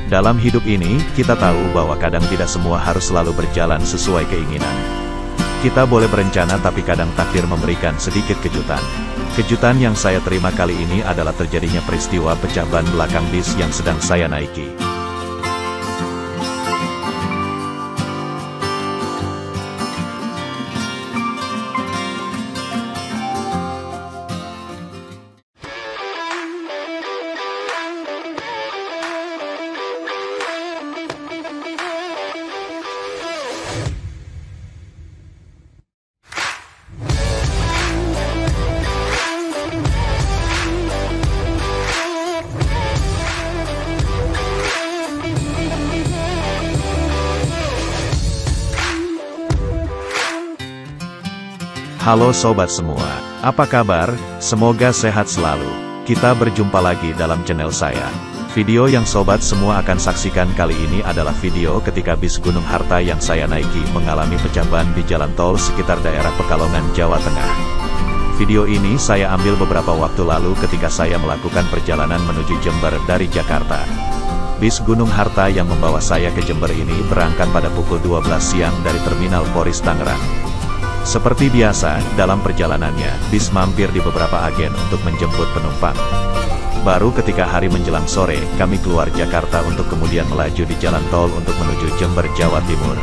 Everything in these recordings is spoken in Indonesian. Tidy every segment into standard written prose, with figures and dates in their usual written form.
Dalam hidup ini, kita tahu bahwa kadang tidak semua harus selalu berjalan sesuai keinginan. Kita boleh berencana tapi kadang takdir memberikan sedikit kejutan. Kejutan yang saya terima kali ini adalah terjadinya peristiwa pecah ban belakang bis yang sedang saya naiki. Halo sobat semua, apa kabar? Semoga sehat selalu. Kita berjumpa lagi dalam channel saya. Video yang sobat semua akan saksikan kali ini adalah video ketika bis Gunung Harta yang saya naiki mengalami pecah ban di jalan tol sekitar daerah Pekalongan, Jawa Tengah. Video ini saya ambil beberapa waktu lalu ketika saya melakukan perjalanan menuju Jember dari Jakarta. Bis Gunung Harta yang membawa saya ke Jember ini berangkat pada pukul 12 siang dari Terminal Poris Tangerang. Seperti biasa, dalam perjalanannya, bis mampir di beberapa agen untuk menjemput penumpang. Baru ketika hari menjelang sore, kami keluar Jakarta untuk kemudian melaju di jalan tol untuk menuju Jember, Jawa Timur.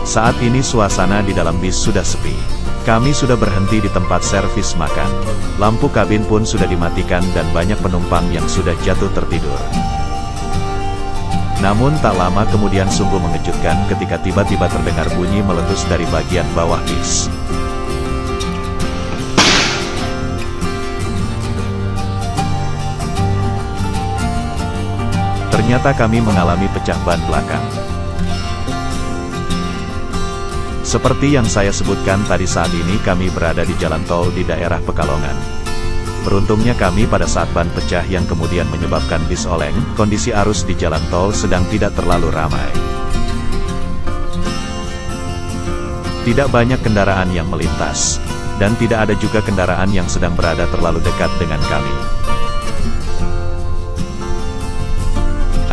Saat ini suasana di dalam bis sudah sepi. Kami sudah berhenti di tempat servis makan. Lampu kabin pun sudah dimatikan dan banyak penumpang yang sudah jatuh tertidur. Namun tak lama kemudian sungguh mengejutkan ketika tiba-tiba terdengar bunyi meletus dari bagian bawah bis. Ternyata kami mengalami pecah ban belakang. Seperti yang saya sebutkan tadi, saat ini kami berada di jalan tol di daerah Pekalongan. Beruntungnya kami pada saat ban pecah yang kemudian menyebabkan bis oleng, kondisi arus di jalan tol sedang tidak terlalu ramai. Tidak banyak kendaraan yang melintas, dan tidak ada juga kendaraan yang sedang berada terlalu dekat dengan kami.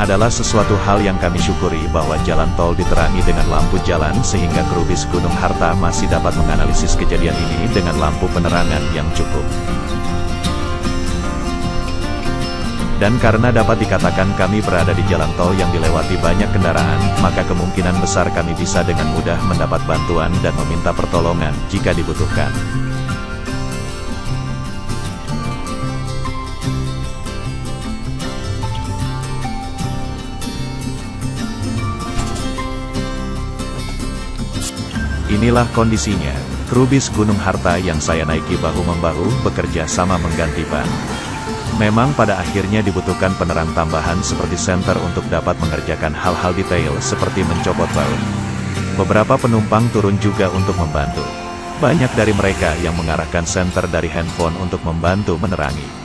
Adalah sesuatu hal yang kami syukuri bahwa jalan tol diterangi dengan lampu jalan sehingga kru bis Gunung Harta masih dapat menganalisis kejadian ini dengan lampu penerangan yang cukup. Dan karena dapat dikatakan kami berada di jalan tol yang dilewati banyak kendaraan, maka kemungkinan besar kami bisa dengan mudah mendapat bantuan dan meminta pertolongan jika dibutuhkan. Inilah kondisinya, kru bis Gunung Harta yang saya naiki bahu-membahu bekerja sama mengganti ban. Memang pada akhirnya dibutuhkan penerang tambahan seperti senter untuk dapat mengerjakan hal-hal detail seperti mencopot baut. Beberapa penumpang turun juga untuk membantu. Banyak dari mereka yang mengarahkan senter dari handphone untuk membantu menerangi.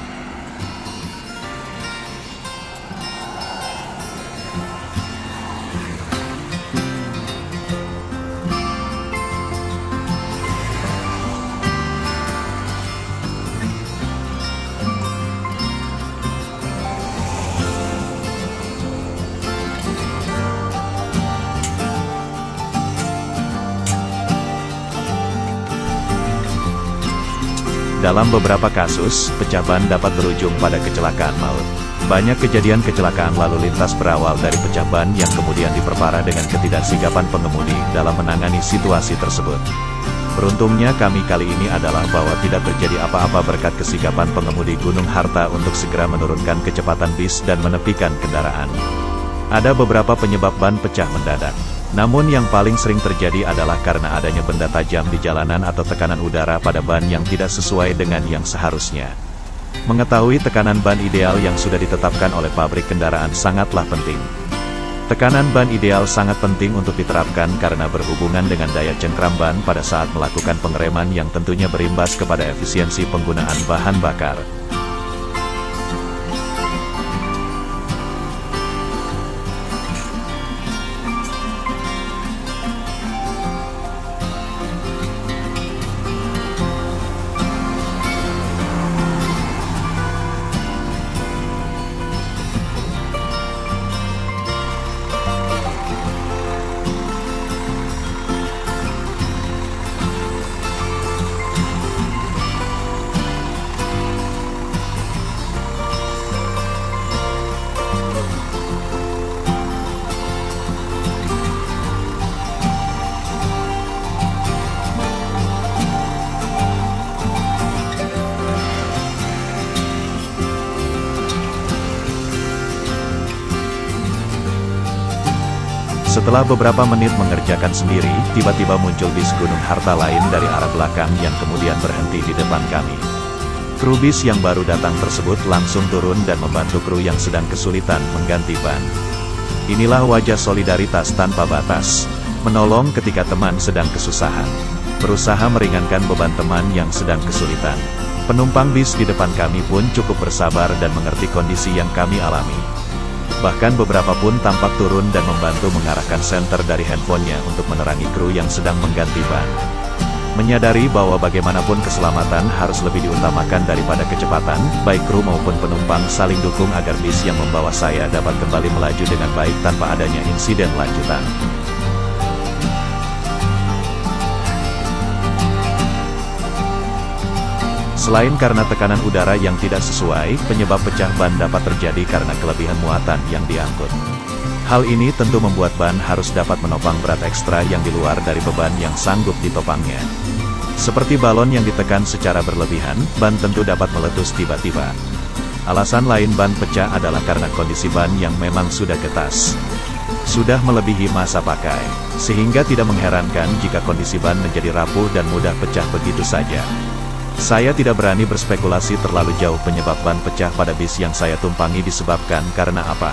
Dalam beberapa kasus, pecah ban dapat berujung pada kecelakaan maut. Banyak kejadian kecelakaan lalu lintas berawal dari pecah ban yang kemudian diperparah dengan ketidaksigapan pengemudi dalam menangani situasi tersebut. Beruntungnya kami kali ini adalah bahwa tidak terjadi apa-apa berkat kesigapan pengemudi Gunung Harta untuk segera menurunkan kecepatan bis dan menepikan kendaraan. Ada beberapa penyebab ban pecah mendadak. Namun yang paling sering terjadi adalah karena adanya benda tajam di jalanan atau tekanan udara pada ban yang tidak sesuai dengan yang seharusnya. Mengetahui tekanan ban ideal yang sudah ditetapkan oleh pabrik kendaraan sangatlah penting. Tekanan ban ideal sangat penting untuk diterapkan karena berhubungan dengan daya cengkram ban pada saat melakukan pengereman yang tentunya berimbas kepada efisiensi penggunaan bahan bakar. Setelah beberapa menit mengerjakan sendiri, tiba-tiba muncul bis gunung harta lain dari arah belakang yang kemudian berhenti di depan kami. Kru bis yang baru datang tersebut langsung turun dan membantu kru yang sedang kesulitan mengganti ban. Inilah wajah solidaritas tanpa batas. Menolong ketika teman sedang kesusahan. Berusaha meringankan beban teman yang sedang kesulitan. Penumpang bis di depan kami pun cukup bersabar dan mengerti kondisi yang kami alami. Bahkan beberapa pun tampak turun dan membantu mengarahkan senter dari handphonenya untuk menerangi kru yang sedang mengganti ban. Menyadari bahwa bagaimanapun keselamatan harus lebih diutamakan daripada kecepatan, baik kru maupun penumpang saling dukung agar bis yang membawa saya dapat kembali melaju dengan baik tanpa adanya insiden lanjutan. Selain karena tekanan udara yang tidak sesuai, penyebab pecah ban dapat terjadi karena kelebihan muatan yang diangkut. Hal ini tentu membuat ban harus dapat menopang berat ekstra yang di luar dari beban yang sanggup ditopangnya. Seperti balon yang ditekan secara berlebihan, ban tentu dapat meletus tiba-tiba. Alasan lain ban pecah adalah karena kondisi ban yang memang sudah getas. Sudah melebihi masa pakai, sehingga tidak mengherankan jika kondisi ban menjadi rapuh dan mudah pecah begitu saja. Saya tidak berani berspekulasi terlalu jauh penyebab ban pecah pada bis yang saya tumpangi disebabkan karena apa.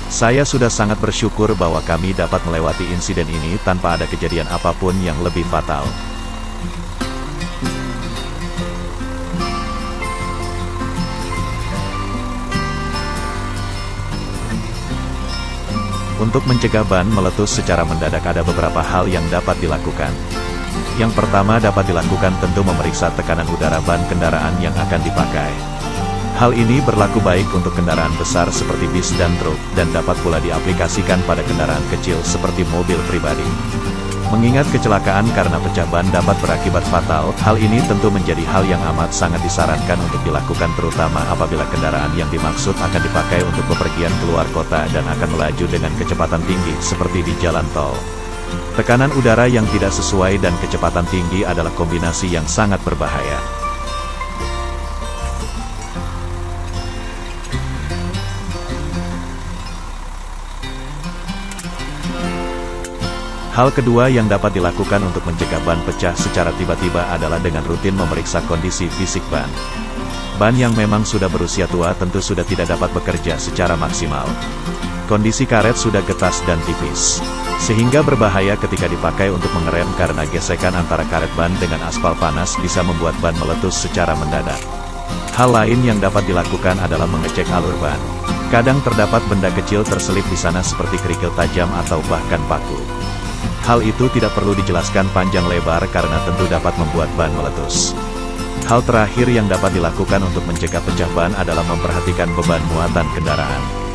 Saya sudah sangat bersyukur bahwa kami dapat melewati insiden ini tanpa ada kejadian apapun yang lebih fatal. Untuk mencegah ban meletus secara mendadak ada beberapa hal yang dapat dilakukan. Yang pertama dapat dilakukan tentu memeriksa tekanan udara ban kendaraan yang akan dipakai. Hal ini berlaku baik untuk kendaraan besar seperti bis dan truk, dan dapat pula diaplikasikan pada kendaraan kecil seperti mobil pribadi. Mengingat kecelakaan karena pecah ban dapat berakibat fatal, hal ini tentu menjadi hal yang amat sangat disarankan untuk dilakukan terutama apabila kendaraan yang dimaksud akan dipakai untuk bepergian keluar kota dan akan melaju dengan kecepatan tinggi seperti di jalan tol. Tekanan udara yang tidak sesuai dan kecepatan tinggi adalah kombinasi yang sangat berbahaya. Hal kedua yang dapat dilakukan untuk mencegah ban pecah secara tiba-tiba adalah dengan rutin memeriksa kondisi fisik ban. Ban yang memang sudah berusia tua tentu sudah tidak dapat bekerja secara maksimal. Kondisi karet sudah getas dan tipis, sehingga berbahaya ketika dipakai untuk mengerem karena gesekan antara karet ban dengan aspal panas bisa membuat ban meletus secara mendadak. Hal lain yang dapat dilakukan adalah mengecek alur ban. Kadang terdapat benda kecil terselip di sana seperti kerikil tajam atau bahkan paku. Hal itu tidak perlu dijelaskan panjang lebar karena tentu dapat membuat ban meletus. Hal terakhir yang dapat dilakukan untuk mencegah pecah ban adalah memperhatikan beban muatan kendaraan.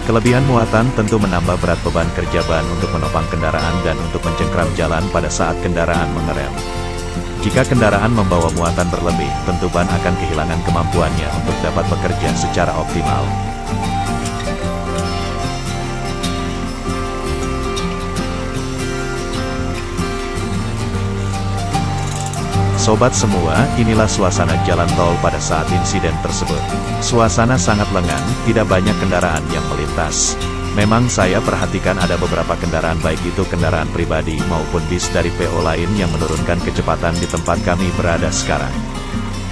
Kelebihan muatan tentu menambah berat beban kerja ban untuk menopang kendaraan dan untuk mencengkram jalan pada saat kendaraan mengerem. Jika kendaraan membawa muatan berlebih, tentu ban akan kehilangan kemampuannya untuk dapat bekerja secara optimal. Sobat semua, inilah suasana jalan tol pada saat insiden tersebut. Suasana sangat lengang, tidak banyak kendaraan yang melintas. Memang saya perhatikan ada beberapa kendaraan baik itu kendaraan pribadi maupun bis dari PO lain yang menurunkan kecepatan di tempat kami berada sekarang.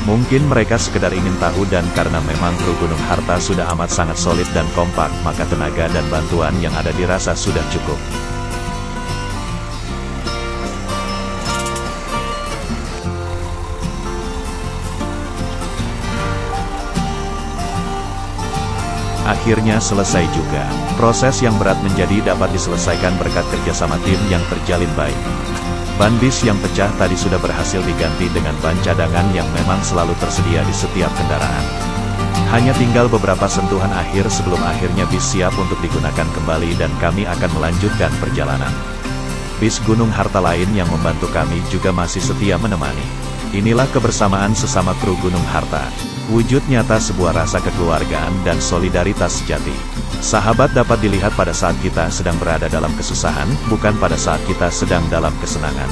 Mungkin mereka sekedar ingin tahu dan karena memang kru Gunung Harta sudah amat sangat solid dan kompak, maka tenaga dan bantuan yang ada dirasa sudah cukup. Akhirnya selesai juga. Proses yang berat menjadi dapat diselesaikan berkat kerjasama tim yang terjalin baik. Ban bis yang pecah tadi sudah berhasil diganti dengan ban cadangan yang memang selalu tersedia di setiap kendaraan. Hanya tinggal beberapa sentuhan akhir sebelum akhirnya bis siap untuk digunakan kembali dan kami akan melanjutkan perjalanan. Bis Gunung Harta lain yang membantu kami juga masih setia menemani. Inilah kebersamaan sesama kru Gunung Harta. Wujud nyata sebuah rasa kekeluargaan dan solidaritas sejati. Sahabat dapat dilihat pada saat kita sedang berada dalam kesusahan, bukan pada saat kita sedang dalam kesenangan.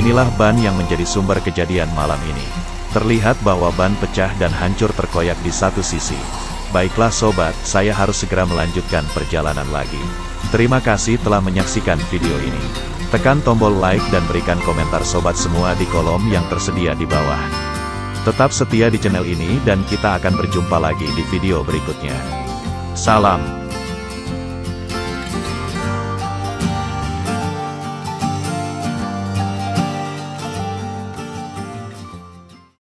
Inilah ban yang menjadi sumber kejadian malam ini. Terlihat bahwa ban pecah dan hancur terkoyak di satu sisi. Baiklah sobat, saya harus segera melanjutkan perjalanan lagi. Terima kasih telah menyaksikan video ini. Tekan tombol like dan berikan komentar sobat semua di kolom yang tersedia di bawah. Tetap setia di channel ini dan kita akan berjumpa lagi di video berikutnya. Salam.